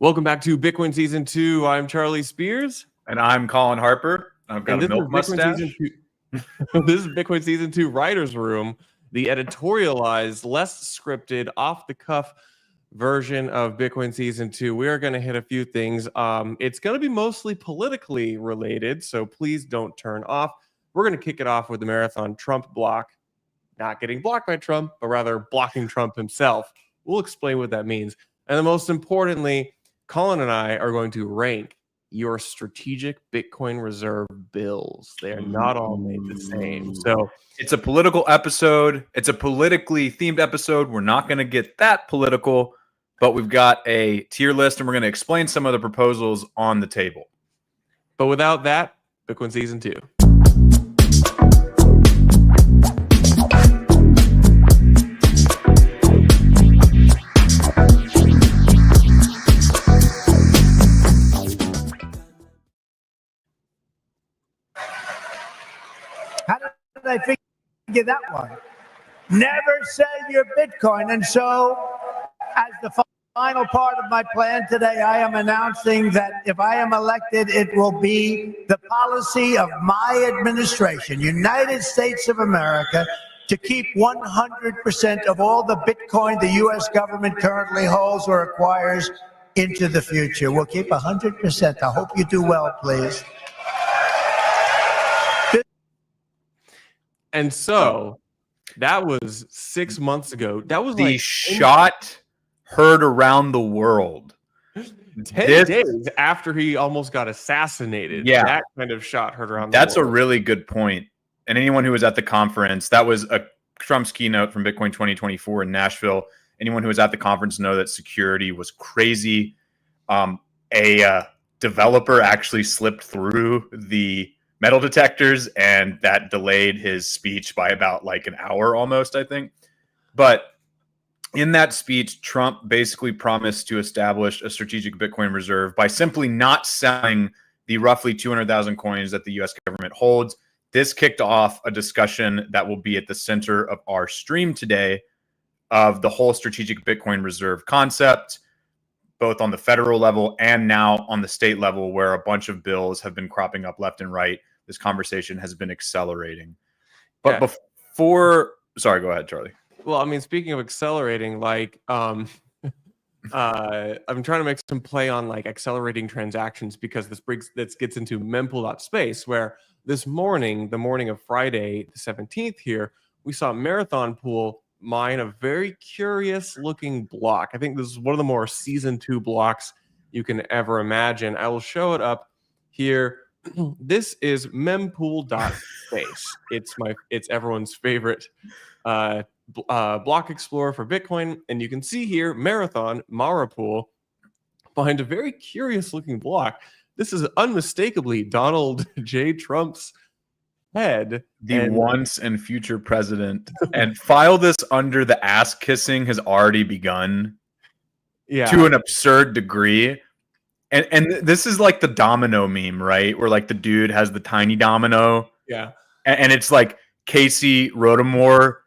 Welcome back to Bitcoin Season 2. I'm Charlie Spears. And I'm Colin Harper. I've got a milk mustache. This is Bitcoin Season 2 Writer's Room, the editorialized, less scripted, off-the-cuff version of Bitcoin Season 2. We are going to hit a few things. It's going to be mostly politically related, so please don't turn off. We're going to kick it off with the Marathon Trump block. Not getting blocked by Trump, but rather blocking Trump himself. We'll explain what that means. And then most importantly, Colin and I are going to rank your strategic Bitcoin reserve bills. They are not all made the same. So it's a political episode. It's a politically themed episode. We're not going to get that political, but we've got a tier list and we're going to explain some of the proposals on the table. But without that, Bitcoin Season 2. I figure that one. Never sell your Bitcoin. And so, as the final part of my plan today, I am announcing that if I am elected, it will be the policy of my administration, United States of America, to keep 100% of all the Bitcoin the U.S. government currently holds or acquires into the future. We'll keep 100%. I hope you do well, please. And so that was 6 months ago. That was the shot heard around the world. 10 days after he almost got assassinated. Yeah. That kind of shot heard around the That's world. A really good point. And anyone who was at the conference, that was a Trump's keynote from Bitcoin 2024 in Nashville. Anyone who was at the conference know that security was crazy. A developer actually slipped through the metal detectors, and that delayed his speech by about like an hour almost, I think. But in that speech, Trump basically promised to establish a strategic Bitcoin reserve by simply not selling the roughly 200,000 coins that the U.S. government holds. This kicked off a discussion that will be at the center of our stream today of the whole strategic Bitcoin reserve concept, both on the federal level and now on the state level, where a bunch of bills have been cropping up left and right. This conversation has been accelerating. But before, sorry, go ahead, Charlie. Well, I mean, speaking of accelerating, like, I'm trying to make some play on like accelerating transactions, because this gets into mempool.space, where this morning, the morning of Friday, the 17th here, we saw Marathon Pool mine a very curious looking block. I think this is one of the more season 2 blocks you can ever imagine. I will show it up here. This is mempool.space. It's everyone's favorite block explorer for Bitcoin, and you can see here Marathon Marapool behind a very curious looking block. This is unmistakably Donald J. Trump's head, the once and future president. And file this under the ass kissing has already begun, to an absurd degree. And this is like the domino meme, right? Where like the dude has the tiny domino. Yeah. And it's like Casey Rodomore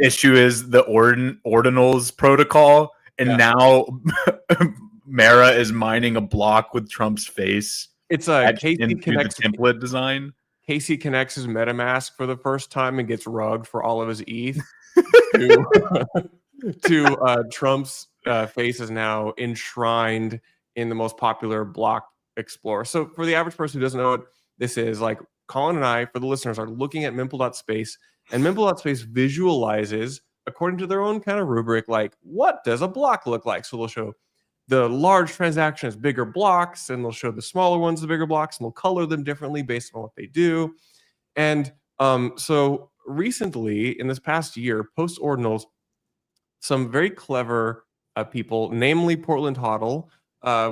issue is the ordinals protocol. And now Mara is mining a block with Trump's face. It's a Casey connects the template design. Casey connects his MetaMask for the first time and gets rugged for all of his ETH. to Trump's face is now enshrined in the most popular block explorer. So for the average person who doesn't know what this is, like Colin and I, for the listeners, are looking at mempool.space, and mempool.space visualizes, according to their own kind of rubric, like, what does a block look like? So they'll show the large transaction as bigger blocks, and they'll show the smaller ones the bigger blocks, and they'll color them differently based on what they do. And so recently, in this past year, post ordinals, some very clever people, namely Portland Hoddle,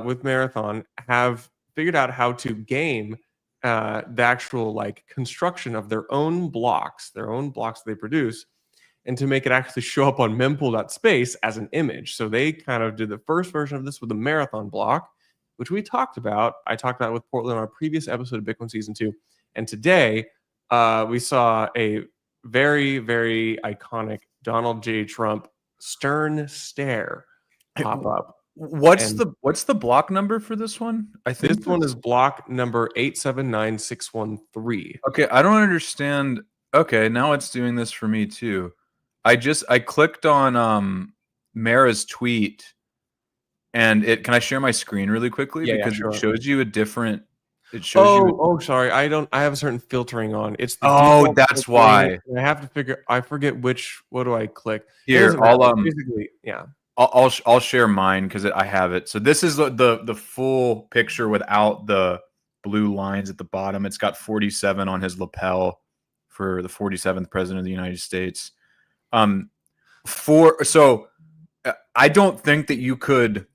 with Marathon, have figured out how to game the actual like construction of their own blocks they produce, and to make it actually show up on mempool.space as an image. So they kind of did the first version of this with the Marathon block, which we talked about. I talked about with Portland on our previous episode of Bitcoin Season 2. And today we saw a very, very iconic Donald J. Trump stern stare pop up What's And the block number for this one? I think this one is block number 879613. Okay, I don't understand. Okay, now it's doing this for me too. I clicked on Mara's tweet, and can I share my screen really quickly? Yeah, Because sure. it shows you a different Sorry. I have a certain filtering on. It's the Oh, default that's filtering, why. and I forget what do I click? Here, Basically, yeah. I'll share mine because I have it. So this is the full picture without the blue lines at the bottom. It's got 47 on his lapel for the 47th president of the United States. I don't think that you could,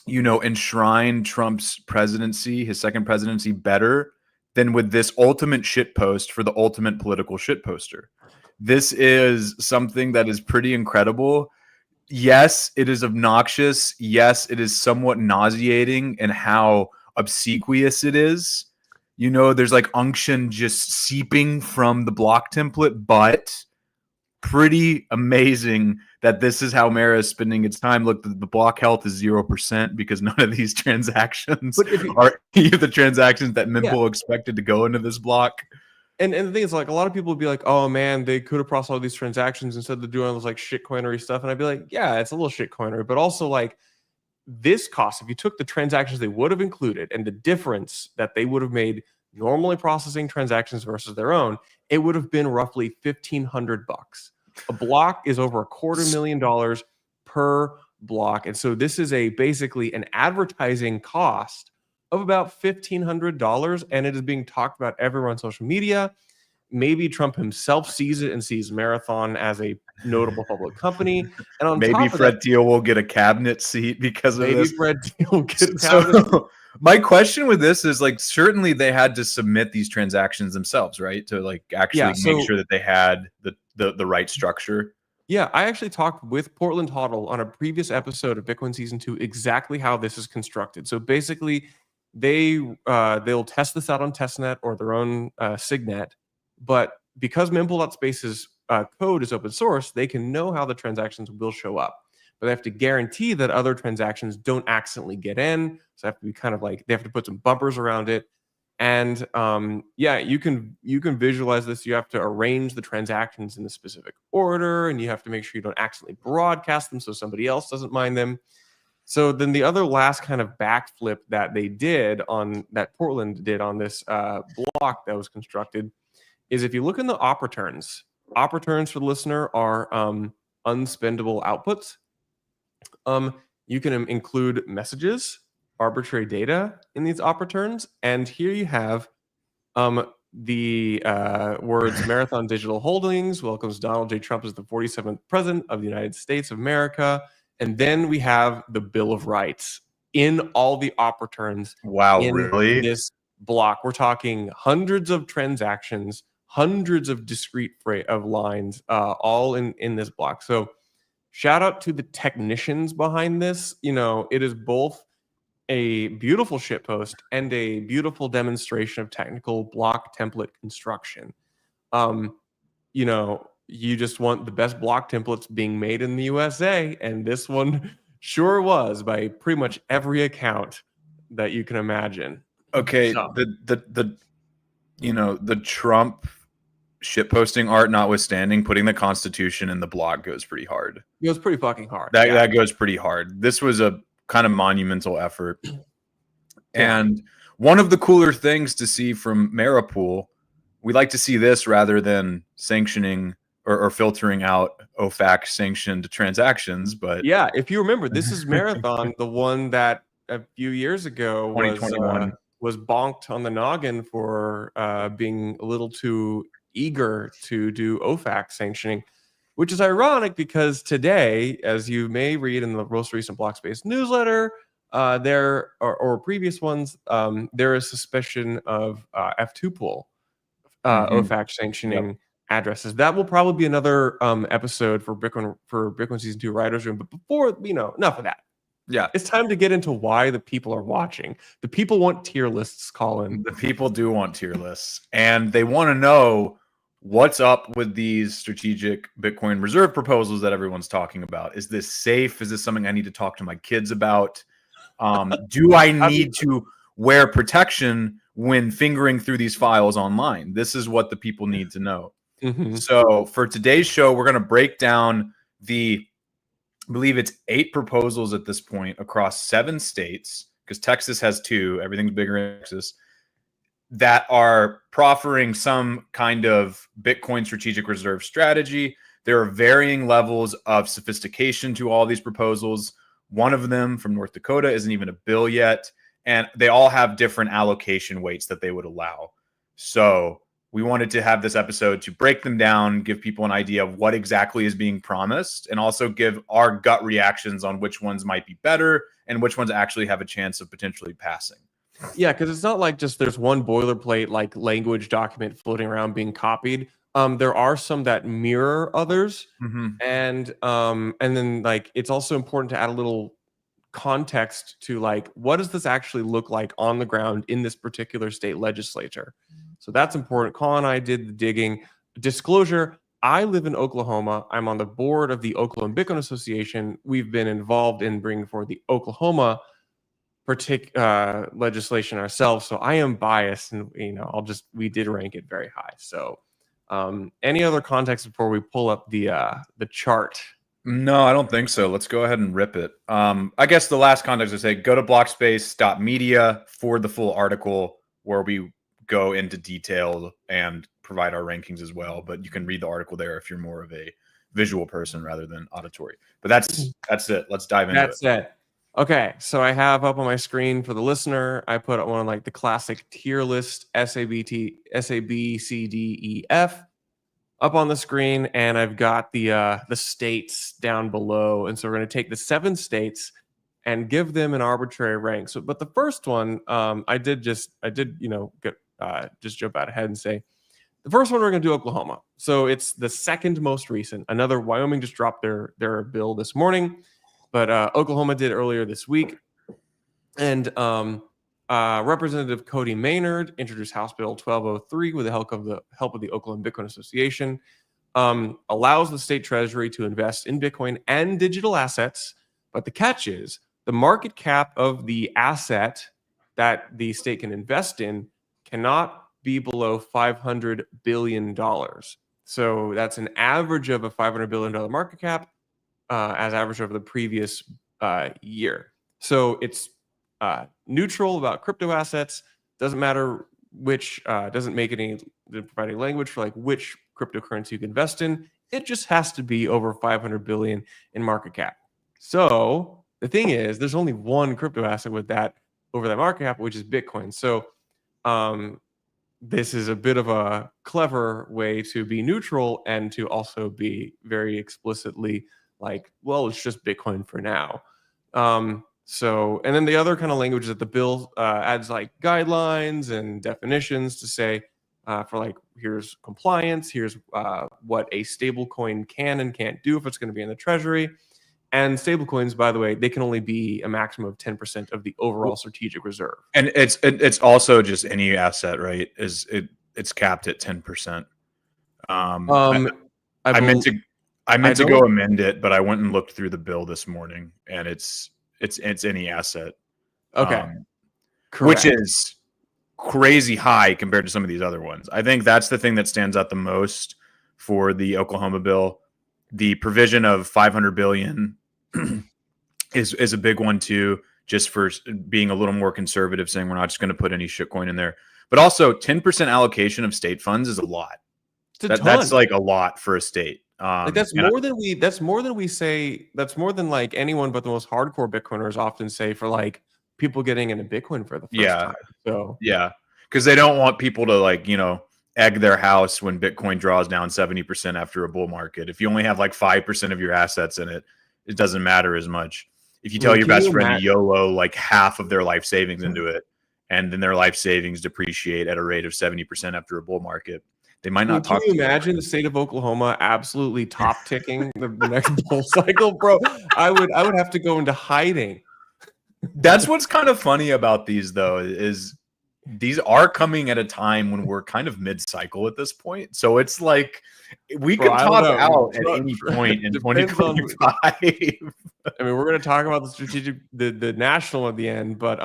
enshrine Trump's presidency, his second presidency, better than with this ultimate shit post for the ultimate political shit poster. This is something that is pretty incredible. Yes, it is obnoxious. Yes, it is somewhat nauseating in how obsequious it is. There's like unction just seeping from the block template, but pretty amazing that this is how Mara is spending its time. Look, the block health is 0% because none of these transactions are any of the transactions that Memple expected to go into this block. And the thing is, like, a lot of people would be like, oh man, they could have processed all these transactions instead of doing all this like shit coinery stuff. And I'd be like, yeah, it's a little shit coinery, but also like this cost, if you took the transactions they would have included and the difference that they would have made normally processing transactions versus their own, it would have been roughly $1,500. A block is over $250,000 per block. And so this is basically an advertising cost of about $1,500, and it is being talked about everywhere on social media. Maybe Trump himself sees it and sees Marathon as a notable public company. And on maybe Fred Thiel will get a cabinet seat because of this. Maybe Fred Thiel will get a cabinet seat. My question with this is, like, certainly they had to submit these transactions themselves, right? To like actually make sure that they had the right structure. Yeah, I actually talked with Portland Hoddle on a previous episode of Bitcoin Season 2 exactly how this is constructed. So basically, they'll test this out on testnet or their own signet, but because mempool.space's code is open source, they can know how the transactions will show up, but they have to guarantee that other transactions don't accidentally get in. So they have to be kind of like, they have to put some bumpers around it. And you can visualize this. You have to arrange the transactions in a specific order, and you have to make sure you don't accidentally broadcast them so somebody else doesn't mind them. So then the other last kind of backflip that Portland did on this block that was constructed is, if you look in the opereturns for the listener are unspendable outputs. You can include messages, arbitrary data in these opereturns, and here you have the words Marathon Digital Holdings welcomes Donald J. Trump as the 47th president of the United States of America. And then we have the Bill of Rights in all the opereturns. Wow, really? This block, we're talking hundreds of transactions, hundreds of discrete of lines, all in this block. So shout out to the technicians behind this. It is both a beautiful shitpost and a beautiful demonstration of technical block template construction. You just want the best block templates being made in the USA, and this one sure was by pretty much every account that you can imagine. Okay, so the Trump shitposting art notwithstanding, putting the Constitution in the block goes pretty hard. It goes pretty fucking hard. That goes pretty hard. This was a kind of monumental effort. And one of the cooler things to see from Marapool, we like to see this rather than sanctioning or filtering out OFAC sanctioned transactions. But yeah, if you remember, this is Marathon, the one that a few years ago 2021 was bonked on the noggin for being a little too eager to do OFAC sanctioning, which is ironic because today, as you may read in the most recent Blockspace newsletter, there or previous ones, there is suspicion of F2 pool OFAC sanctioning addresses. That will probably be another episode for Bitcoin Season 2 Writers Room. But before, enough of that. Yeah, it's time to get into why the people are watching. The people want tier lists, Colin. The people do want tier lists, and they want to know what's up with these strategic Bitcoin reserve proposals that everyone's talking about? Is this safe? Is this something I need to talk to my kids about? Do I need to wear protection when fingering through these files online? This is what the people need to know. So for today's show, we're going to break down I believe it's 8 proposals at this point across 7 states, because Texas has 2, everything's bigger in Texas, that are proffering some kind of Bitcoin strategic reserve strategy. There are varying levels of sophistication to all these proposals. One of them from North Dakota isn't even a bill yet, and they all have different allocation weights that they would allow. So we wanted to have this episode to break them down, give people an idea of what exactly is being promised, and also give our gut reactions on which ones might be better and which ones actually have a chance of potentially passing. Yeah, because it's not like just there's one boilerplate like language document floating around being copied. There are some that mirror others, and then like it's also important to add a little context to like what does this actually look like on the ground in this particular state legislature. So that's important. Colin and I did the digging. Disclosure: I live in Oklahoma. I'm on the board of the Oklahoma Bitcoin Association. We've been involved in bringing forward the Oklahoma legislation ourselves, so I am biased, and we did rank it very high. So any other context before we pull up the chart? No, I don't think so. Let's go ahead and rip it. I guess the last context is say go to blockspace.media for the full article where we go into detail and provide our rankings as well, but you can read the article there if you're more of a visual person rather than auditory. But that's it. Let's dive into it. That's it. Okay, so I have up on my screen for the listener, I put one like the classic tier list, S, A, B, C, D, E, F up on the screen, and I've got the states down below. And so we're going to take the 7 states and give them an arbitrary rank. So, but the first one, I did just jump out ahead and say, the first one we're going to do Oklahoma. So it's the second most recent. Another Wyoming just dropped their bill this morning. But Oklahoma did earlier this week. And Representative Cody Maynard introduced House Bill 1203 with the help of the Oklahoma Bitcoin Association. Allows the state treasury to invest in Bitcoin and digital assets. But the catch is the market cap of the asset that the state can invest in cannot be below $500 billion. So that's an average of a $500 billion market cap. As average over the previous year. So it's neutral about crypto assets. Doesn't matter which, doesn't make any providing language for like which cryptocurrency you can invest in. It just has to be over 500 billion in market cap. So the thing is, there's only one crypto asset with that over that market cap, which is Bitcoin. So this is a bit of a clever way to be neutral and to also be very explicitly like, well, it's just Bitcoin for now. So, and then the other kind of language that the bill adds like guidelines and definitions to say for like, here's compliance, here's what a stable coin can and can't do if it's going to be in the treasury. And stablecoins, by the way, they can only be a maximum of 10% of the overall strategic reserve. And it's also just any asset, right? It's capped at 10%. I meant to go amend it, but I went and looked through the bill this morning, and it's any asset. Okay, which is crazy high compared to some of these other ones. I think that's the thing that stands out the most for the Oklahoma bill. The provision of 500 billion is a big one too, just for being a little more conservative, saying we're not just going to put any shitcoin in there. But also 10% allocation of state funds is a lot. That's like a lot for a state. Like that's more than we say. That's more than like anyone but the most hardcore Bitcoiners often say for like people getting into Bitcoin for the first time. So yeah, because they don't want people to like egg their house when Bitcoin draws down 70% after a bull market. If you only have like 5% of your assets in it, it doesn't matter as much. If you tell your best friend to YOLO like half of their life savings into it, and then their life savings depreciate at a rate of 70% after a bull market, they might not talk. Can you imagine the state of Oklahoma absolutely top ticking the next bull cycle, bro? I would have to go into hiding. That's what's kind of funny about these, though, is these are coming at a time when we're kind of mid-cycle at this point. So it's like we could top out at any point in 2025. I mean, we're going to talk about the national at the end, but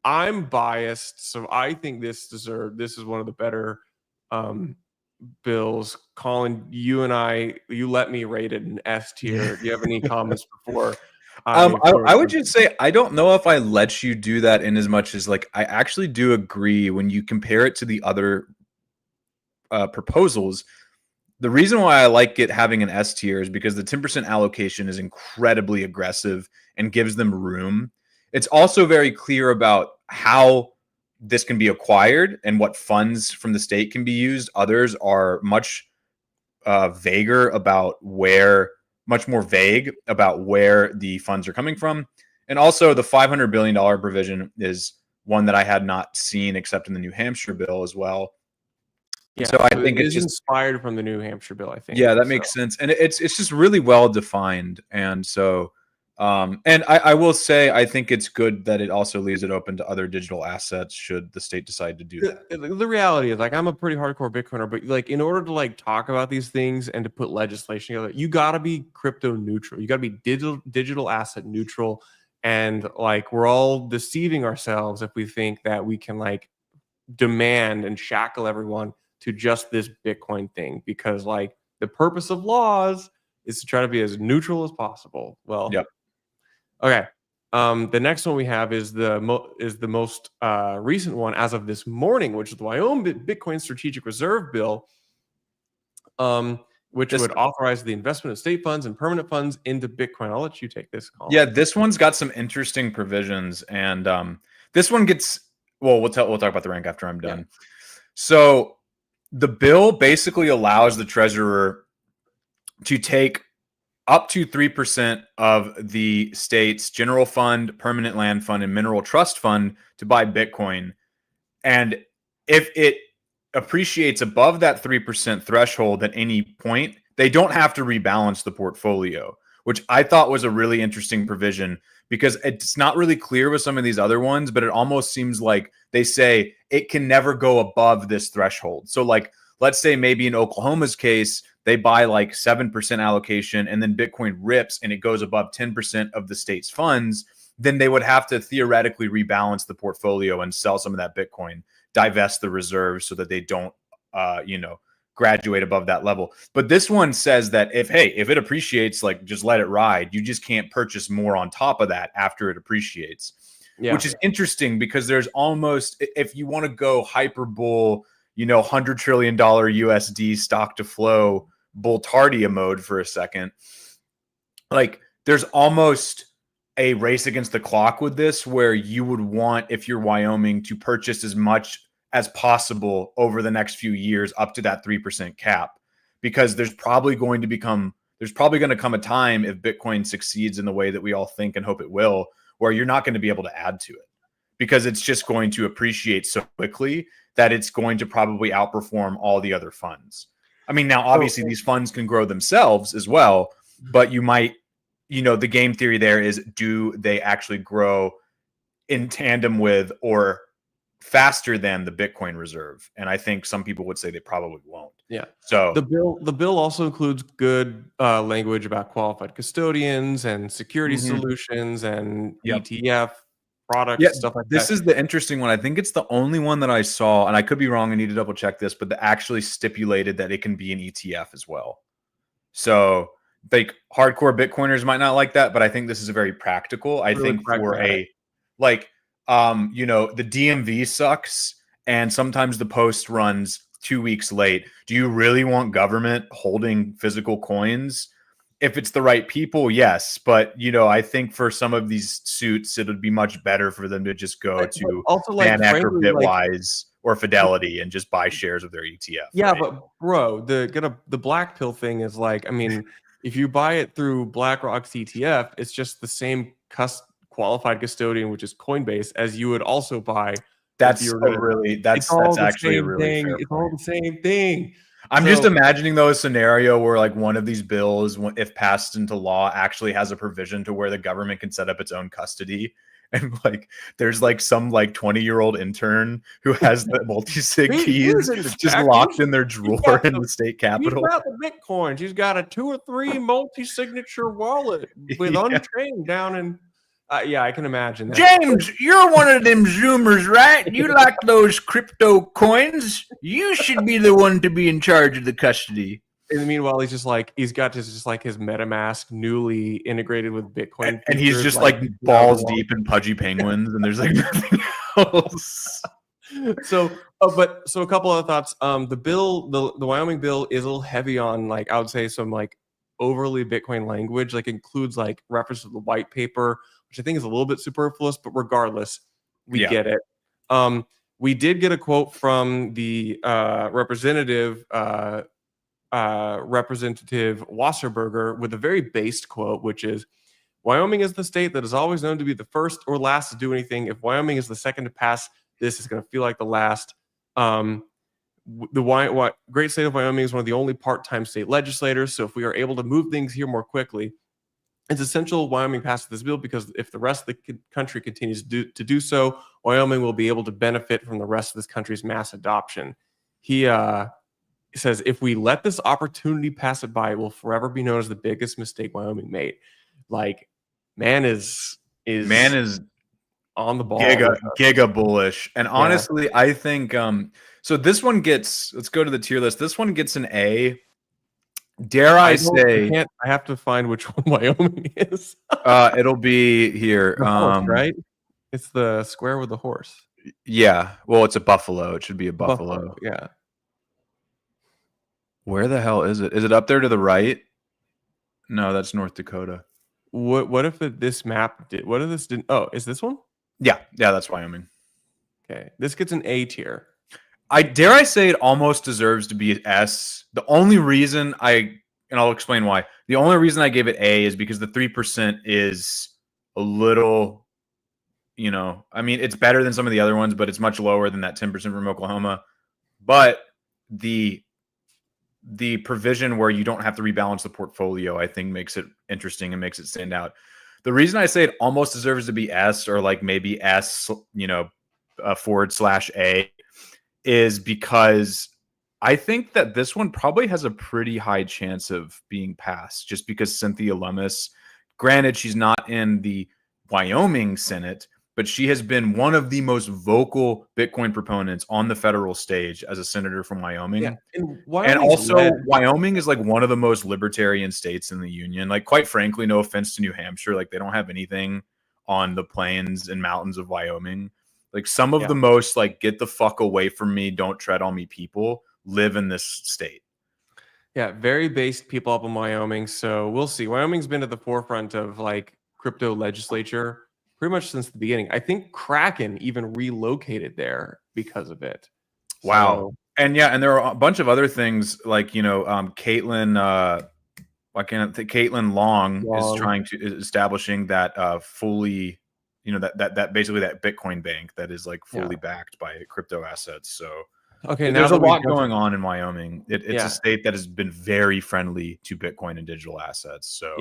I'm biased, so I think this is one of the better bills. Colin, you let me rate it an S tier. Do you have any comments before? I would just say I don't know if I let you do that in as much as like I actually do agree when you compare it to the other proposals. The reason why I like it having an S tier is because the 10% allocation is incredibly aggressive and gives them room. It's also very clear about how this can be acquired and what funds from the state can be used. Others are much vaguer about much more vague about where the funds are coming from. And also the $500 billion provision is one that I had not seen except in the New Hampshire bill as well. Yeah, so I think it's just inspired from the New Hampshire bill, I think. Yeah, that makes sense. And it's just really well defined. And so, and I will say, I think it's good that it also leaves it open to other digital assets should the state decide to do that. The reality is, like, I'm a pretty hardcore Bitcoiner, but like, in order to like talk about these things and to put legislation together, you got to be crypto neutral. You got to be digital asset neutral. And like, we're all deceiving ourselves if we think that we can like demand and shackle everyone to just this Bitcoin thing, because like the purpose of laws is to try to be as neutral as possible. Well, yep. Okay. The next one we have is the most recent one as of this morning, which is the Wyoming Bitcoin Strategic Reserve Bill, which would authorize the investment of state funds and permanent funds into Bitcoin. I'll let you take this call. Yeah, this one's got some interesting provisions, and this one gets we'll talk about the rank after I'm done. Yeah. So the bill basically allows the treasurer to take up to 3% of the state's general fund, permanent land fund, and mineral trust fund to buy Bitcoin. And if it appreciates above that 3% threshold at any point, they don't have to rebalance the portfolio, which I thought was a really interesting provision, because it's not really clear with some of these other ones, but it almost seems like they say it can never go above this threshold. So like, let's say maybe in Oklahoma's case, they buy like 7% allocation and then Bitcoin rips and it goes above 10% of the state's funds, then they would have to theoretically rebalance the portfolio and sell some of that Bitcoin, divest the reserves so that they don't, graduate above that level. But this one says that if it appreciates, like just let it ride. You just can't purchase more on top of that after it appreciates, which is interesting because there's almost, if you want to go hyper bull, $100 trillion USD stock to flow Bulltardia mode for a second, like there's almost a race against the clock with this, where you would want, if you're Wyoming, to purchase as much as possible over the next few years up to that 3% cap, because there's probably going to come a time, if Bitcoin succeeds in the way that we all think and hope it will, where you're not going to be able to add to it, because it's just going to appreciate so quickly that it's going to probably outperform all the other funds. I mean, now obviously these funds can grow themselves as well, but you might, the game theory there is, do they actually grow in tandem with or faster than the Bitcoin reserve? And I think some people would say they probably won't. Yeah. So the bill also includes good language about qualified custodians and security solutions and ETF products, stuff like that. This is the interesting one. I think it's the only one that I saw, and I could be wrong, I need to double check this, but they actually stipulated that it can be an ETF as well. So like hardcore Bitcoiners might not like that, but I think this is a very practical. I think for a like the DMV sucks, and sometimes the post runs 2 weeks late. Do you really want government holding physical coins? If it's the right people, yes. But, I think for some of these suits, it would be much better for them to just go to VanEck or Bitwise or Fidelity and just buy shares of their ETF. Yeah, right? But bro, the black pill thing is like, I mean, if you buy it through BlackRock's ETF, it's just the same qualified custodian, which is Coinbase, as you would also buy. That's actually a really fair point. It's all the same thing. I'm just imagining though a scenario where like one of these bills, if passed into law, actually has a provision to where the government can set up its own custody, and like there's like some like 20-year-old intern who has the multi-sig keys just locked in their drawer in the state capitol. He's got the Bitcoins. He's got a 2 or 3 multi-signature wallet with Unchained down in. Yeah, I can imagine that. James, you're one of them Zoomers, right? You like those crypto coins. You should be the one to be in charge of the custody. And meanwhile, he's got just like his MetaMask newly integrated with Bitcoin. And he's just like balls deep in pudgy penguins, and there's like nothing else. So a couple other thoughts. The Wyoming bill is a little heavy on like, I would say, some like overly Bitcoin language, like includes like reference to the white paper, which I think is a little bit superfluous, but regardless, we get it. We did get a quote from the Representative Wasserberger with a very based quote, which is, Wyoming is the state that is always known to be the first or last to do anything. If Wyoming is the second to pass, this is going to feel like the last. The great state of Wyoming is one of the only part-time state legislators. So if we are able to move things here more quickly, it's essential Wyoming passes this bill, because if the rest of the country continues to do so, Wyoming will be able to benefit from the rest of this country's mass adoption. He says, if we let this opportunity pass it by, it will forever be known as the biggest mistake Wyoming made. Like, man is on the ball. Giga bullish. And honestly, I think so this one gets, let's go to the tier list. This one gets an A. Dare I say, I have to find which one Wyoming is. It'll be here. Horse, right? It's the square with the horse. Yeah. Well, it's a buffalo. It should be a buffalo. Yeah. Where the hell is it? Is it up there to the right? No, that's North Dakota. What if this map did? What if this didn't? Oh, is this one? Yeah, that's Wyoming. Okay, this gets an A tier. Dare I say it almost deserves to be an S. The only reason and I'll explain why. The only reason I gave it A is because the 3% is a little, I mean, it's better than some of the other ones, but it's much lower than that 10% from Oklahoma. But the provision where you don't have to rebalance the portfolio, I think makes it interesting and makes it stand out. The reason I say it almost deserves to be S, or like maybe S, /A, is because I think that this one probably has a pretty high chance of being passed, just because Cynthia Lummis, granted, she's not in the Wyoming Senate, but she has been one of the most vocal Bitcoin proponents on the federal stage as a senator from Wyoming. Yeah. And also, Wyoming is like one of the most libertarian states in the union. Like, quite frankly, no offense to New Hampshire, like they don't have anything on the plains and mountains of Wyoming. Like, some of the most like, get the fuck away from me, don't tread on me people live in this state. Yeah, very based people up in Wyoming. So we'll see. Wyoming's been at the forefront of like crypto legislature pretty much since the beginning. I think Kraken even relocated there because of it. Wow. So, and there are a bunch of other things like, Caitlin Long is establishing that fully, that basically that Bitcoin bank that is like fully backed by crypto assets. So okay, there's a lot going on in Wyoming. It's a state that has been very friendly to Bitcoin and digital assets. So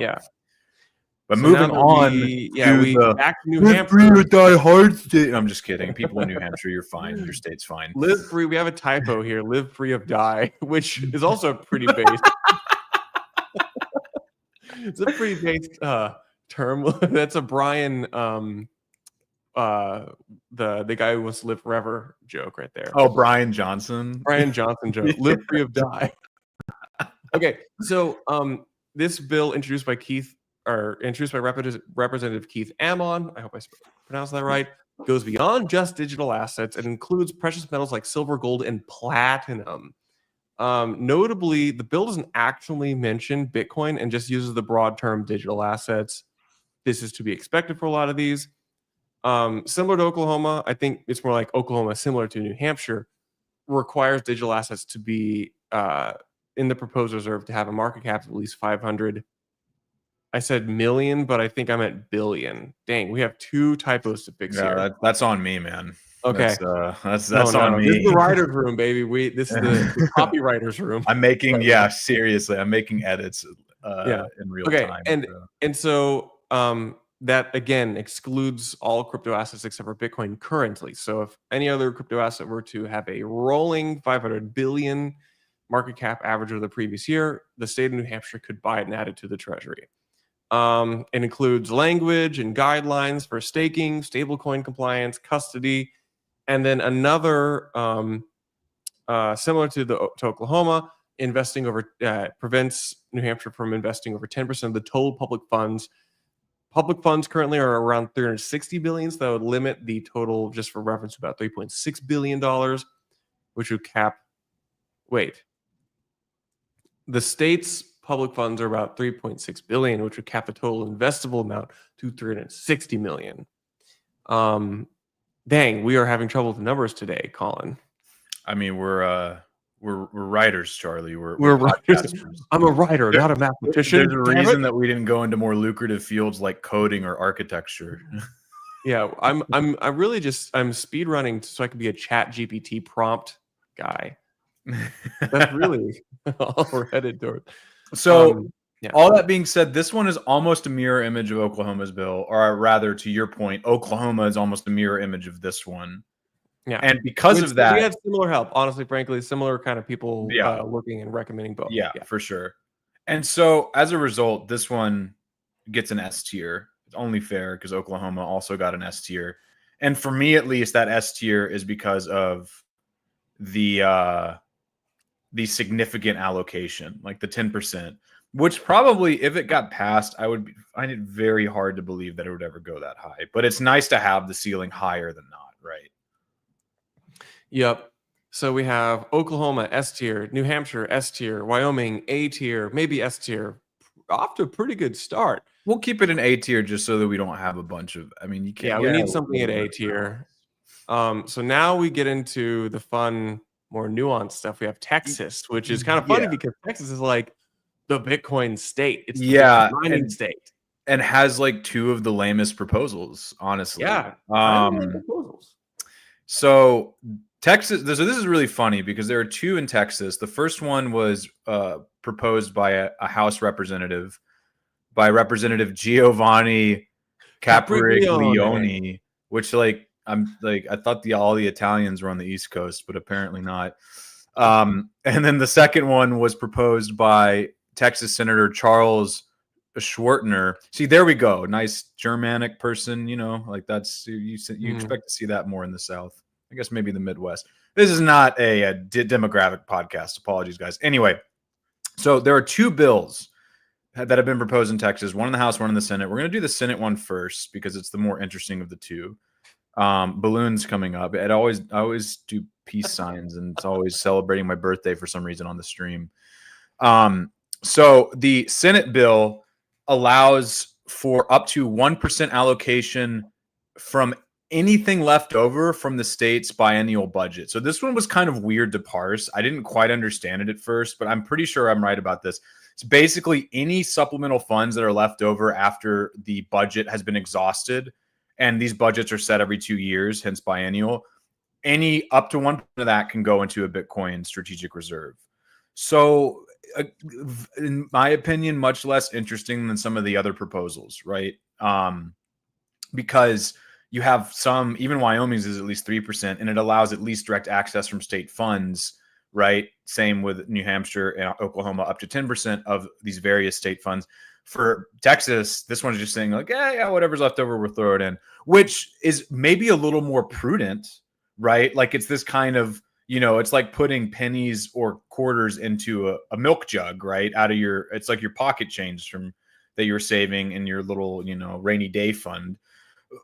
But so moving on, back to New Hampshire. Die hard state. I'm just kidding. People in New Hampshire, you're fine. Your state's fine. Live free. We have a typo here. Live free of die, which is also pretty based. It's a pretty based term. That's a Brian, the guy who wants to live forever joke right there. Oh, Brian Johnson. Brian Johnson joke. Live free of die. Okay, so this bill introduced by Representative Keith Ammon, I hope I pronounced that right, goes beyond just digital assets and includes precious metals like silver, gold, and platinum. Notably, the bill doesn't actually mention Bitcoin and just uses the broad term digital assets. This is to be expected for a lot of these. Similar to Oklahoma, I think it's more like Oklahoma, similar to New Hampshire, requires digital assets to be in the proposed reserve to have a market cap of at least 500. I said million, but I think I meant billion. Dang, we have two typos to fix here. That's on me, man. Okay, that's on me. This is the writer's room, baby. This is the copywriter's room. I'm making seriously, I'm making edits in real time. And so that again excludes all crypto assets except for Bitcoin currently. So if any other crypto asset were to have a rolling 500 billion market cap average of the previous year, the state of New Hampshire could buy it and add it to the treasury. It includes language and guidelines for staking, stablecoin compliance, custody, and then another similar to Oklahoma, investing over prevents New Hampshire from investing over 10% of the total public funds. Public funds currently are around 360 billion, so that would limit the total, just for reference, to about $3.6 billion, which would cap. Wait. The state's public funds are about 3.6 billion, which would cap the total investable amount to 360 million. Dang, we are having trouble with the numbers today, Colin. I mean, we're writers, Charlie. We're writers. I'm a writer, not a mathematician. There's a reason that we didn't go into more lucrative fields like coding or architecture. Yeah, I'm speed running so I can be a Chat GPT prompt guy. That's really all we're headed toward. So, all that being said, this one is almost a mirror image of Oklahoma's bill, or rather, to your point, Oklahoma is almost a mirror image of this one. Yeah, and because of that, we had similar help. Honestly, frankly, similar kind of people looking and recommending both. Yeah, for sure. And so, as a result, this one gets an S tier. It's only fair because Oklahoma also got an S tier, and for me at least, that S tier is because of the significant allocation, like the 10%, which probably, if it got passed, I would find it very hard to believe that it would ever go that high. But it's nice to have the ceiling higher than not, right? Yep. So we have Oklahoma S tier, New Hampshire S tier, Wyoming A tier, maybe S tier. Off to a pretty good start. We'll keep it an A tier just so that we don't have a bunch of. I mean, you can't. Yeah, we need something at A tier. So now we get into the fun, more nuanced stuff. We have Texas, which is kind of funny because Texas is like the Bitcoin state. It's the mining state, and has like two of the lamest proposals, honestly. Yeah. So Texas. So this is really funny because there are two in Texas. The first one was proposed by a House representative, by Representative Giovanni Capriglione, which I thought all the Italians were on the East Coast, but apparently not. And then the second one was proposed by Texas Senator Charles Schwartner. See, there we go. Nice Germanic person, that's you expect to see that more in the South. I guess maybe the Midwest. This is not a demographic podcast. Apologies, guys. Anyway, so there are two bills that have been proposed in Texas, one in the House, one in the Senate. We're going to do the Senate one first because it's the more interesting of the two. Balloons coming up. I always do peace signs, and it's always celebrating my birthday for some reason on the stream. So the Senate bill allows for up to 1% allocation from anything left over from the state's biennial budget. So this one was kind of weird to parse. I didn't quite understand it at first, but I'm pretty sure I'm right about this. It's basically any supplemental funds that are left over after the budget has been exhausted. And these budgets are set every 2 years, hence biennial. Any up to 1% of that can go into a Bitcoin strategic reserve. So, in my opinion, much less interesting than some of the other proposals, right? Because you have some, even Wyoming's is at least 3%, and it allows at least direct access from state funds, right? Same with New Hampshire and Oklahoma, up to 10% of these various state funds. For Texas, this one's just saying like, yeah, whatever's left over, we'll throw it in, which is maybe a little more prudent, right? Like it's this kind of, it's like putting pennies or quarters into a milk jug, right? It's like your pocket change that you're saving in your little, rainy day fund.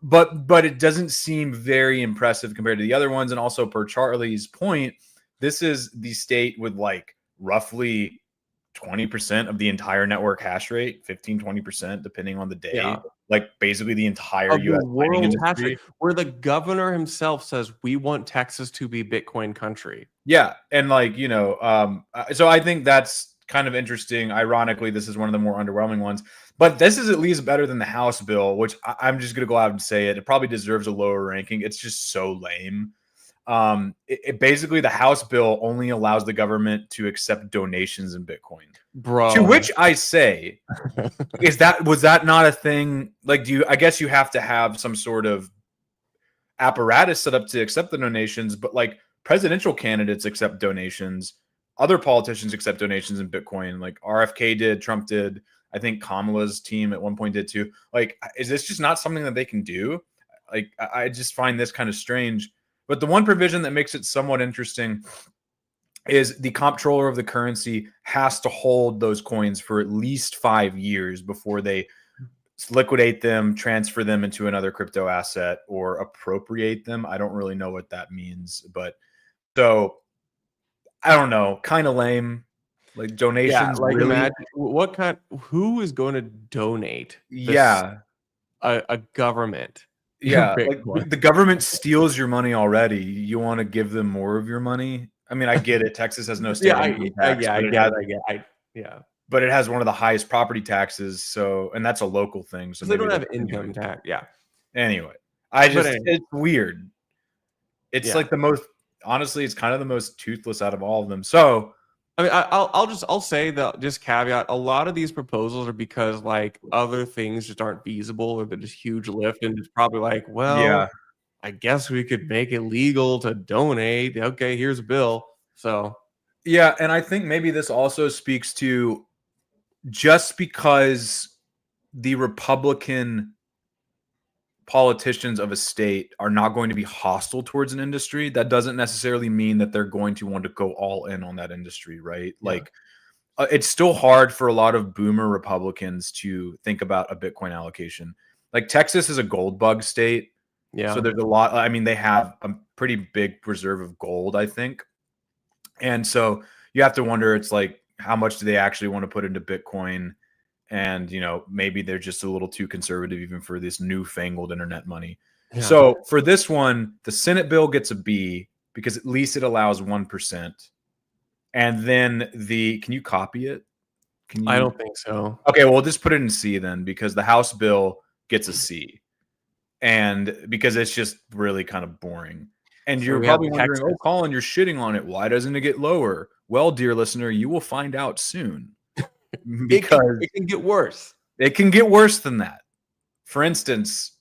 But it doesn't seem very impressive compared to the other ones. And also per Charlie's point, this is the state with like roughly 20% of the entire network hash rate, 15-20%, depending on the day. Yeah. Like basically the entire U.S. mining industry, where the governor himself says we want Texas to be Bitcoin country. Yeah, and so I think that's kind of interesting. Ironically, this is one of the more underwhelming ones, but this is at least better than the House bill, which I'm just going to go out and say it. It probably deserves a lower ranking. It's just so lame. Basically the House bill only allows the government to accept donations in Bitcoin. Bro. To which I say, was that not a thing? Like, I guess you have to have some sort of apparatus set up to accept the donations, but like presidential candidates accept donations, other politicians accept donations in Bitcoin. Like RFK did, Trump did. I think Kamala's team at one point did too. Like, is this just not something that they can do? Like, I just find this kind of strange. But the one provision that makes it somewhat interesting is the comptroller of the currency has to hold those coins for at least 5 years before they liquidate them, transfer them into another crypto asset, or appropriate them. I don't really know what that means, but so I don't know. Kind of lame. Like donations. Yeah, like really? imagine who is going to donate? Yeah. A government. Yeah, like the government steals your money already. You want to give them more of your money? I mean, I get it. Texas has no state income tax. Yeah. But it has one of the highest property taxes. So, and that's a local thing. So they don't have income tax. Yeah. Anyway, it's weird. It's like honestly, it's kind of the most toothless out of all of them. So, I mean, I'll say that just caveat. A lot of these proposals are because like other things just aren't feasible, or they're just huge lift, and it's probably like, well, I guess we could make it legal to donate. Okay, here's a bill. So yeah, and I think maybe this also speaks to just because the Republican politicians of a state are not going to be hostile towards an industry, that doesn't necessarily mean that they're going to want to go all in on that industry, right? Yeah. Like, it's still hard for a lot of boomer Republicans to think about a Bitcoin allocation. Like Texas is a gold bug state. Yeah. So there's a lot. I mean, they have a pretty big reserve of gold, I think. And so you have to wonder, it's like, how much do they actually want to put into Bitcoin? And, maybe they're just a little too conservative even for this newfangled internet money. Yeah. So for this one, the Senate bill gets a B because at least it allows 1%. And then can you copy it? I don't think so. Okay, well, just put it in C then, because the House bill gets a C. And because it's just really kind of boring. And so you're probably wondering, oh, Colin, you're shitting on it. Why doesn't it get lower? Well, dear listener, you will find out soon. Because it can get worse. It can get worse than that. For instance,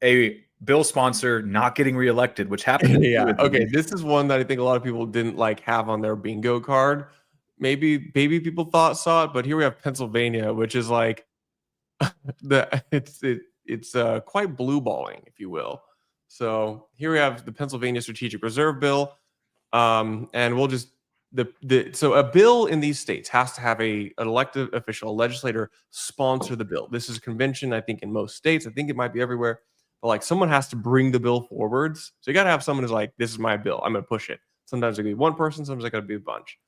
a bill sponsor not getting reelected, which happened. Yeah. Okay. This is one that I think a lot of people didn't have on their bingo card. Maybe people saw it, but here we have Pennsylvania, which is like it's quite blue balling, if you will. So here we have the Pennsylvania Strategic Reserve Bill, and we'll just. So a bill in these states has to have an elected official, a legislator, sponsor the bill. This is a convention, I think, in most states. I think it might be everywhere. But like someone has to bring the bill forwards. So you got to have someone who's like, this is my bill. I'm going to push it. Sometimes it could be one person. Sometimes it got to be a bunch.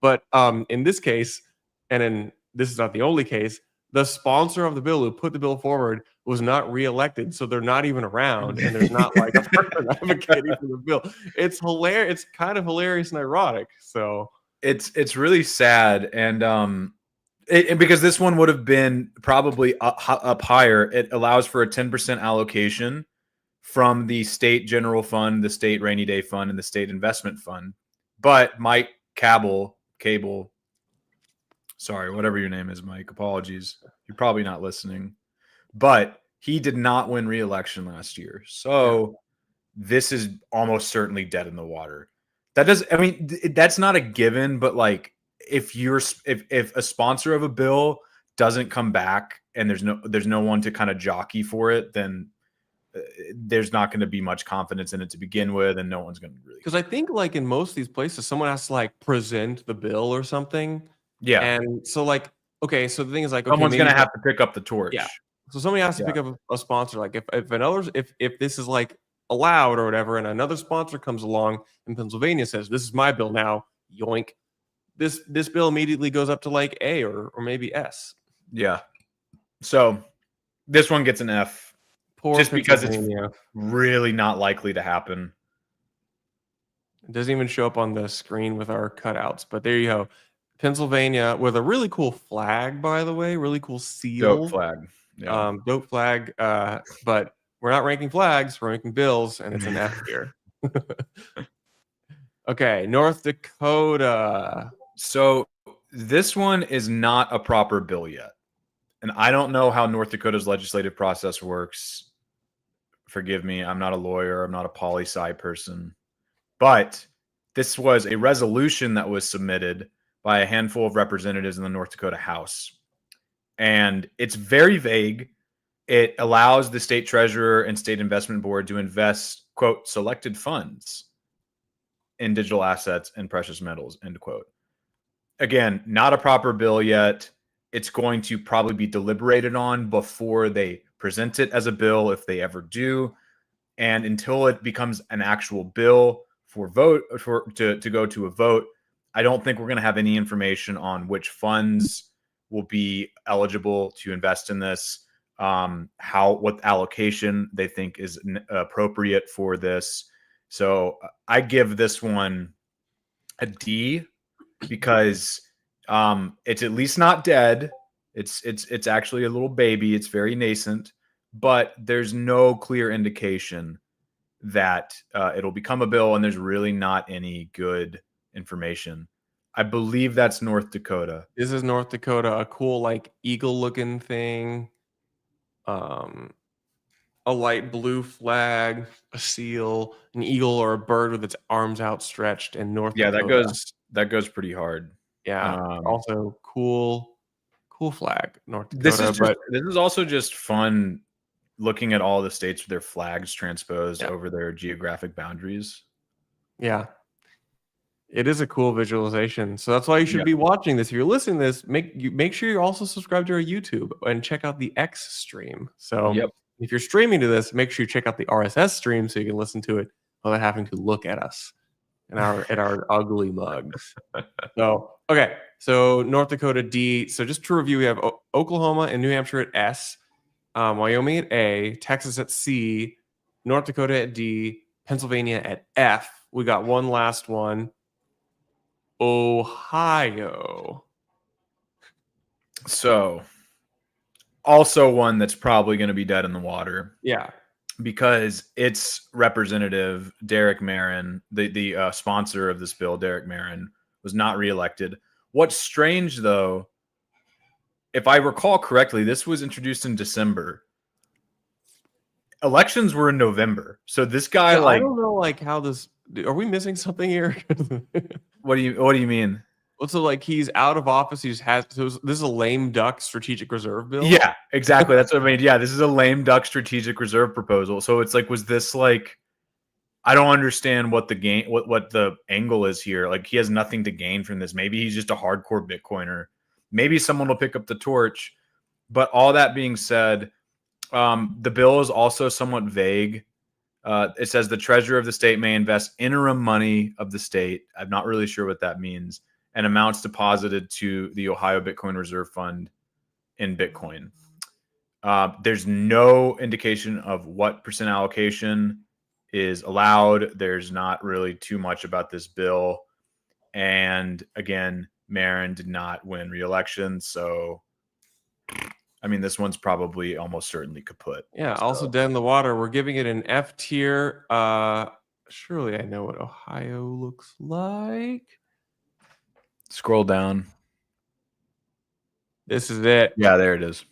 But in this case, this is not the only case, the sponsor of the bill who put the bill forward was not reelected, so they're not even around, and there's not like a person advocating for the bill. It's hilarious. It's kind of hilarious and ironic. So it's really sad, and because this one would have been probably up higher. It allows for a 10% allocation from the state general fund, the state rainy day fund, and the state investment fund. But Mike Cable. Sorry, whatever your name is, Mike. Apologies. You're probably not listening. But he did not win re-election last year. So this is almost certainly dead in the water. That's not a given, but like if a sponsor of a bill doesn't come back and there's no one to kind of jockey for it, then there's not going to be much confidence in it to begin with, and no one's going to really. Because I think like in most of these places, someone has to like present the bill or something. Yeah. And so like, okay, so the thing is like, okay, someone's going to have to pick up the torch. Yeah. So somebody has to pick up a sponsor. Like if this is like allowed or whatever, and another sponsor comes along in Pennsylvania says, this is my bill now, yoink. This bill immediately goes up to like A or maybe S. Yeah. So this one gets an F. Just because it's really not likely to happen. It doesn't even show up on the screen with our cutouts, but there you go. Pennsylvania with a really cool flag, by the way, really cool seal. Dope flag. Yeah. Dope flag. But we're not ranking flags, we're ranking bills, and it's an F here. Okay, North Dakota. So this one is not a proper bill yet. And I don't know how North Dakota's legislative process works. Forgive me, I'm not a lawyer, I'm not a poli-sci person. But this was a resolution that was submitted by a handful of representatives in the North Dakota House. And it's very vague. It allows the state treasurer and state investment board to invest, quote, selected funds in digital assets and precious metals, end quote. Again, not a proper bill yet. It's going to probably be deliberated on before they present it as a bill, if they ever do. And until it becomes an actual bill to go to a vote, I don't think we're going to have any information on which funds will be eligible to invest in this, what allocation they think is appropriate for this. So I give this one a D because it's at least not dead. It's actually a little baby. It's very nascent, but there's no clear indication that it'll become a bill, and there's really not any good information. I believe that's North Dakota. This is North Dakota, a cool like eagle looking thing. A light blue flag, a seal, an eagle, or a bird with its arms outstretched in North Dakota. That goes pretty hard. Yeah. Also cool flag, North Dakota. This is also just fun looking at all the states with their flags transposed over their geographic boundaries. Yeah. It is a cool visualization. So that's why you should be watching this. If you're listening to this, make sure you're also subscribed to our YouTube and check out the X stream. So if you're streaming to this, make sure you check out the RSS stream so you can listen to it without having to look at us and our ugly mugs. So okay, so North Dakota D. So just to review, we have Oklahoma and New Hampshire at S, Wyoming at A, Texas at C, North Dakota at D, Pennsylvania at F. We got one last one. Ohio. So also one that's probably going to be dead in the water. Yeah. Because its representative, Derek Marin, the sponsor of this bill, Derek Marin, was not reelected. What's strange, though, if I recall correctly, this was introduced in December. Elections were in November. So this guy, I don't know, how this... Are we missing something here? What do you mean? Well, so he's out of office. This is a lame duck strategic reserve bill. Yeah, exactly. That's what I mean. Yeah, this is a lame duck strategic reserve proposal. So it's was this I don't understand what the what the angle is here. He has nothing to gain from this. Maybe he's just a hardcore Bitcoiner. Maybe someone will pick up the torch. But all that being said, the bill is also somewhat vague. It says the treasurer of the state may invest interim money of the state. I'm not really sure what that means. And amounts deposited to the Ohio Bitcoin Reserve Fund in Bitcoin. There's no indication of what percent allocation is allowed. There's not really too much about this bill. And again, Marin did not win re-election. So, I mean, this one's probably almost certainly kaput. Yeah, also dead in the water. We're giving it an F tier. Surely I know what Ohio looks like. Scroll down. This is it. Yeah, there it is.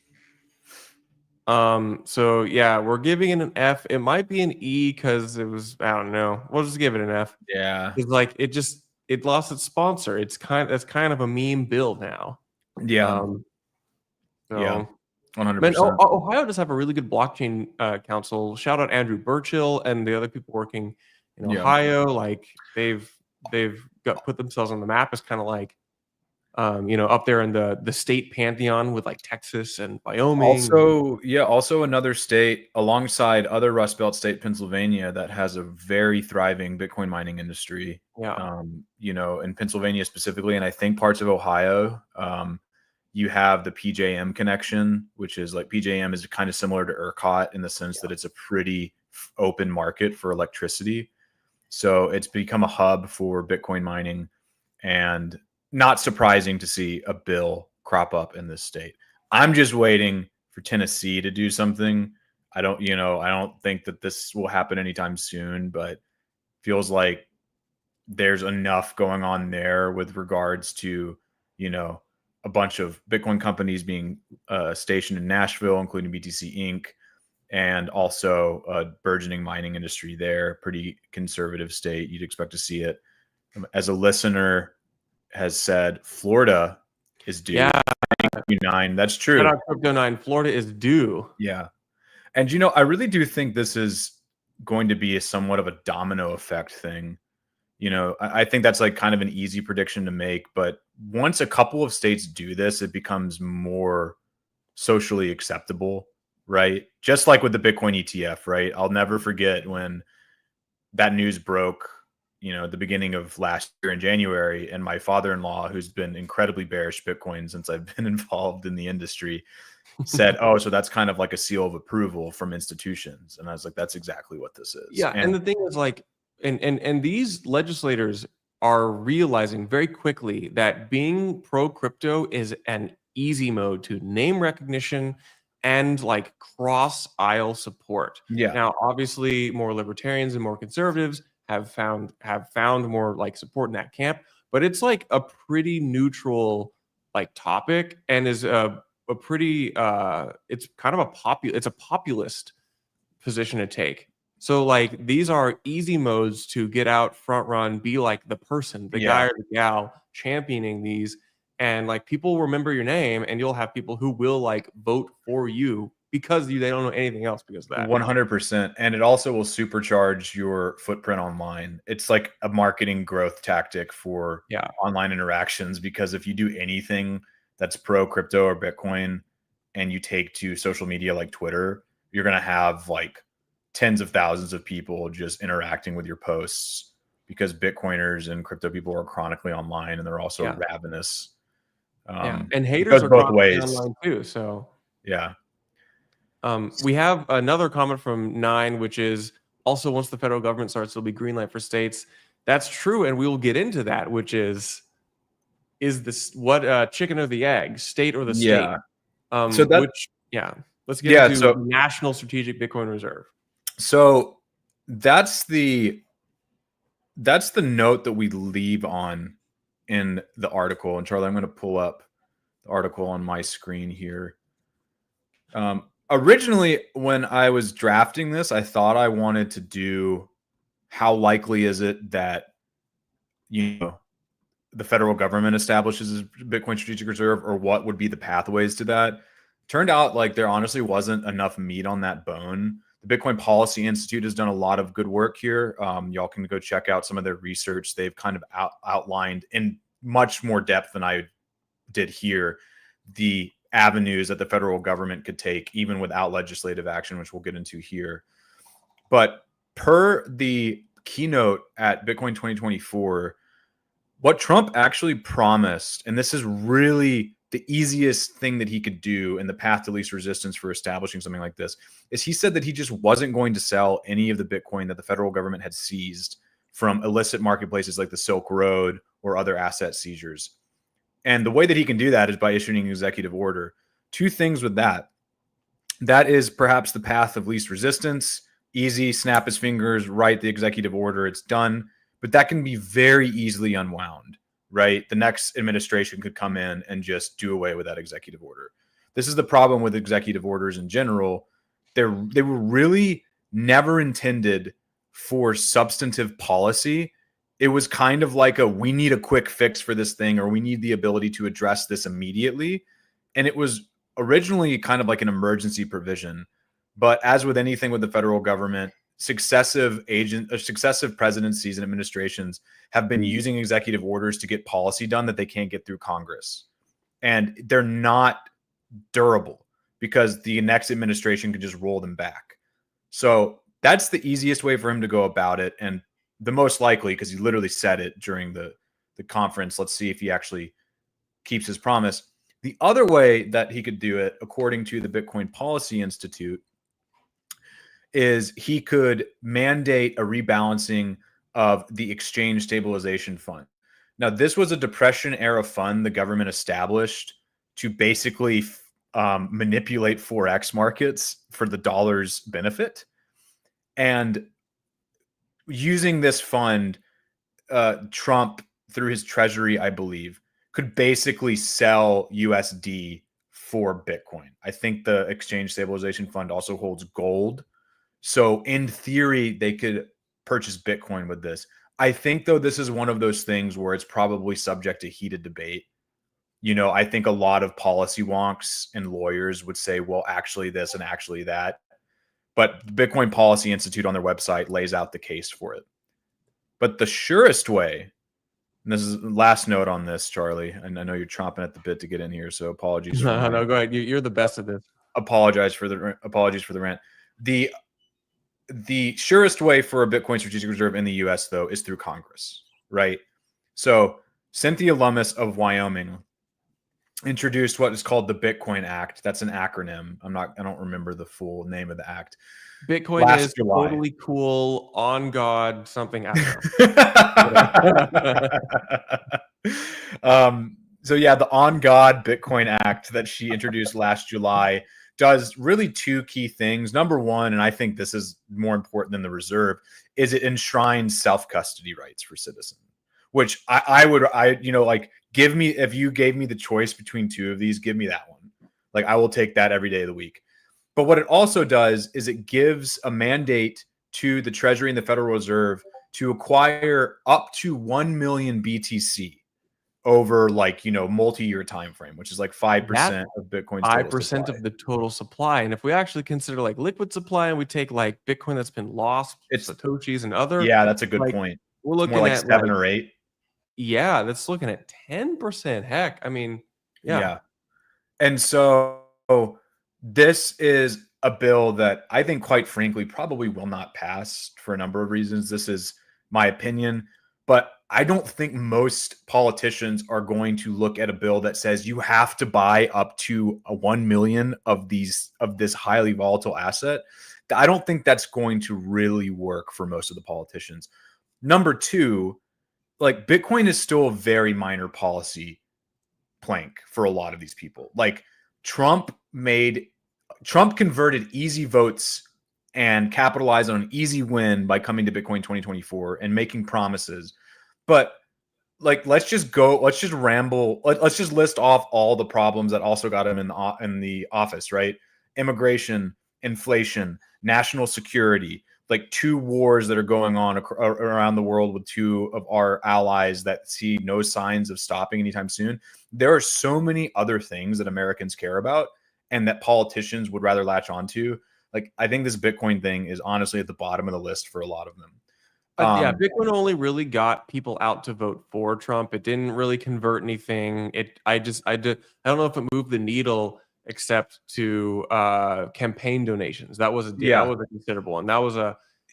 So yeah, we're giving it an F. It might be an E because it was, I don't know. We'll just give it an F. Yeah. It's it lost its sponsor. That's kind of a meme bill now. Yeah. Yeah. 100%. Ohio does have a really good blockchain council. Shout out Andrew Burchill and the other people working in Ohio. They've put themselves on the map as kind of up there in the state pantheon with Texas and Wyoming. Also another state alongside other Rust Belt state, Pennsylvania, that has a very thriving Bitcoin mining industry. Yeah. In Pennsylvania specifically, and I think parts of Ohio, you have the PJM connection, which is PJM is kind of similar to ERCOT in the sense that it's a pretty open market for electricity. So it's become a hub for Bitcoin mining, and not surprising to see a bill crop up in this state. I'm just waiting for Tennessee to do something. I don't think that this will happen anytime soon, but feels like there's enough going on there with regards to, a bunch of Bitcoin companies being stationed in Nashville, including BTC Inc., and also a burgeoning mining industry there, pretty conservative state. You'd expect to see it. As a listener has said, Florida is due. Yeah. Q9. That's true. Shout out Crypto9. Florida is due. Yeah. And, I really do think this is going to be somewhat of a domino effect thing. I think that's like kind of an easy prediction to make, but once a couple of states do this, it becomes more socially acceptable, right? Just like with the Bitcoin ETF, right? I'll never forget when that news broke, at the beginning of last year in January, and my father-in-law, who's been incredibly bearish Bitcoin since I've been involved in the industry, said, "Oh, so that's kind of like a seal of approval from institutions." And I was like, "That's exactly what this is." Yeah, and the thing is, like, and these legislators are realizing very quickly that being pro crypto is an easy mode to name recognition and like cross aisle support. Yeah. Now, obviously, more libertarians and more conservatives have found more like support in that camp, but it's like a pretty neutral like topic, and is a pretty it's kind of it's a populist position to take. So like these are easy modes to get out, front run, be like the person, the guy or the gal championing these, and like people remember your name, and you'll have people who will like vote for you because they don't know anything else because of that. 100%. And it also will supercharge your footprint online. It's like a marketing growth tactic for online interactions, because if you do anything that's pro crypto or Bitcoin and you take to social media like Twitter, you're going to have like tens of thousands of people just interacting with your posts, because Bitcoiners and crypto people are chronically online, and they're also ravenous. And haters are both ways online too. So yeah. We have another comment from 9, which is also, once the federal government starts, there'll be green light for states. That's true, and we will get into that, which is this what chicken or the egg, state or the state? So that, let's get into the National Strategic Bitcoin Reserve. So that's the note that we leave on in the article. And Charlie, I'm going to pull up the article on my screen here. Originally, when I was drafting this, I thought I wanted to do how likely is it that the federal government establishes a Bitcoin Strategic Reserve, or what would be the pathways to that. Turned out like there honestly wasn't enough meat on that bone. The Bitcoin Policy Institute has done a lot of good work here. Y'all can go check out some of their research. They've kind of outlined in much more depth than I did here the avenues that the federal government could take even without legislative action, which we'll get into here. But per the keynote at Bitcoin 2024, what Trump actually promised, and this is really the easiest thing that he could do in the path to least resistance for establishing something like this, is he said that he just wasn't going to sell any of the Bitcoin that the federal government had seized from illicit marketplaces like the Silk Road or other asset seizures. And the way that he can do that is by issuing an executive order. Two things with that. That is perhaps the path of least resistance. Easy, snap his fingers, write the executive order, it's done. But that can be very easily unwound, right? The next administration could come in and just do away with that executive order. This is the problem with executive orders in general. They were really never intended for substantive policy. It was kind of like we need a quick fix for this thing, or we need the ability to address this immediately. And it was originally kind of like an emergency provision. But as with anything with the federal government, successive presidencies and administrations have been using executive orders to get policy done that they can't get through Congress. And they're not durable because the next administration can just roll them back. So that's the easiest way for him to go about it. And the most likely, because he literally said it during the conference. Let's see if he actually keeps his promise. The other way that he could do it, according to the Bitcoin Policy Institute, is he could mandate a rebalancing of the Exchange Stabilization Fund. Now, this was a Depression-era fund the government established to basically manipulate Forex markets for the dollar's benefit. And using this fund, Trump, through his treasury, I believe, could basically sell USD for Bitcoin. I think the Exchange Stabilization Fund also holds gold. So in theory, they could purchase Bitcoin with this. I think, though, this is one of those things where it's probably subject to heated debate. I think a lot of policy wonks and lawyers would say, well, actually this and actually that. But the Bitcoin Policy Institute on their website lays out the case for it. But the surest way, and this is the last note on this, Charlie, and I know you're chomping at the bit to get in here, so apologies. No, go ahead. You're the best at this. Apologies for the rant. The surest way for a Bitcoin strategic reserve in the U.S., though, is through Congress, right? So Cynthia Lummis of Wyoming introduced what is called the Bitcoin Act. That's an acronym. I don't remember the full name of the act. Bitcoin Last is July. totally cool, on God, something. I don't know. So yeah, the On God Bitcoin Act that she introduced last July does really two key things. Number one, and I think this is more important than the reserve, is it enshrines self-custody rights for citizens, which give me, if you gave me the choice between two of these, give me that one. Like, I will take that every day of the week. But what it also does is it gives a mandate to the Treasury and the Federal Reserve to acquire up to 1 million BTC over multi-year time frame, which is like 5% of Bitcoin's 5% of the total supply. And if we actually consider like liquid supply and we take like Bitcoin that's been lost, it's Satoshis and other. Yeah, that's a good point. We're looking at 7 or 8. Yeah, that's looking at 10%. Heck, I mean, yeah. And so this is a bill that I think, quite frankly, probably will not pass for a number of reasons. This is my opinion, but I don't think most politicians are going to look at a bill that says you have to buy up to 1 million of this highly volatile asset. I don't think that's going to really work for most of the politicians. Number two, like, Bitcoin is still a very minor policy plank for a lot of these people. Like, Trump converted easy votes and capitalized on an easy win by coming to Bitcoin 2024 and making promises. But let's just ramble. Let's just list off all the problems that also got him in the office, right? Immigration, inflation, national security, like 2 wars that are going on around the world with 2 of our allies that see no signs of stopping anytime soon. There are so many other things that Americans care about and that politicians would rather latch onto. Like, I think this Bitcoin thing is honestly at the bottom of the list for a lot of them. Bitcoin only really got people out to vote for Trump. It didn't really convert anything. I don't know if it moved the needle except to campaign donations. That was a considerable one.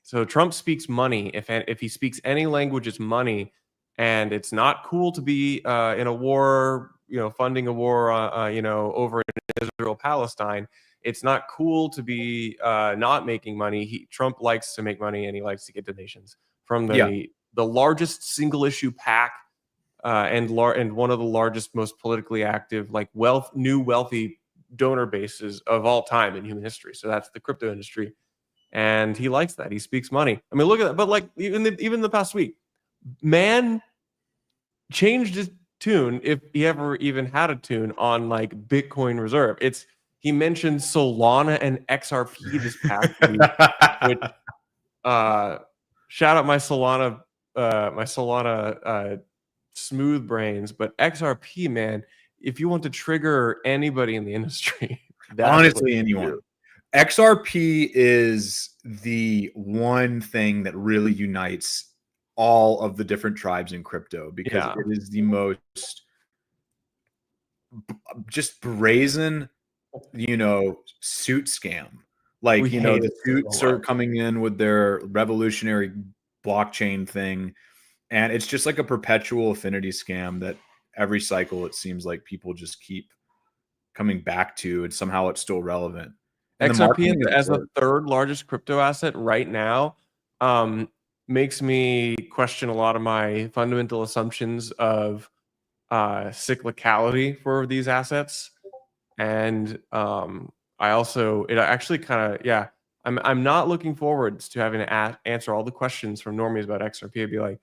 So Trump speaks money. If he speaks any language, it's money, and it's not cool to be in a war, funding a war, over in Israel, Palestine. It's not cool to be not making money. Trump likes to make money, and he likes to get donations from the largest single issue PAC and one of the largest, most politically active, new wealthy donor bases of all time in human history. So that's the crypto industry, and he likes that. He speaks money. I mean, look at that. But like even the past week, man changed his tune, if he ever even had a tune, on like Bitcoin Reserve. He mentioned Solana and XRP this past week, which shout out my Solana smooth brains, but XRP, man, if you want to trigger anybody in the industry, honestly, anyone. XRP is the one thing that really unites all of the different tribes in crypto, because it is the most just brazen, suit scam. Like, the suits are coming in with their revolutionary blockchain thing, and it's just like a perpetual affinity scam that every cycle it seems like people just keep coming back to, and somehow it's still relevant. And XRP as the 3rd largest crypto asset right now makes me question a lot of my fundamental assumptions of cyclicality for these assets. And I also, it actually kind of, I'm not looking forward to having to answer all the questions from normies about XRP. I'd be like,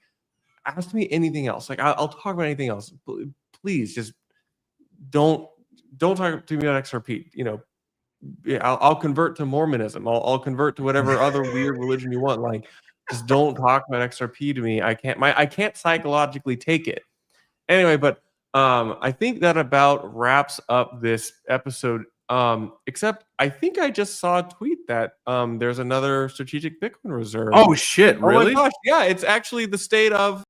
ask me anything else. Like I'll talk about anything else. Please just don't talk to me about XRP. You know, I'll convert to Mormonism. I'll convert to whatever other weird religion you want. Like, just don't talk about XRP to me. I can't psychologically take it. Anyway, but I think that about wraps up this episode. Except I think I just saw a tweet that there's another strategic Bitcoin reserve. Oh shit! Really? Oh my gosh! Yeah, it's actually the state of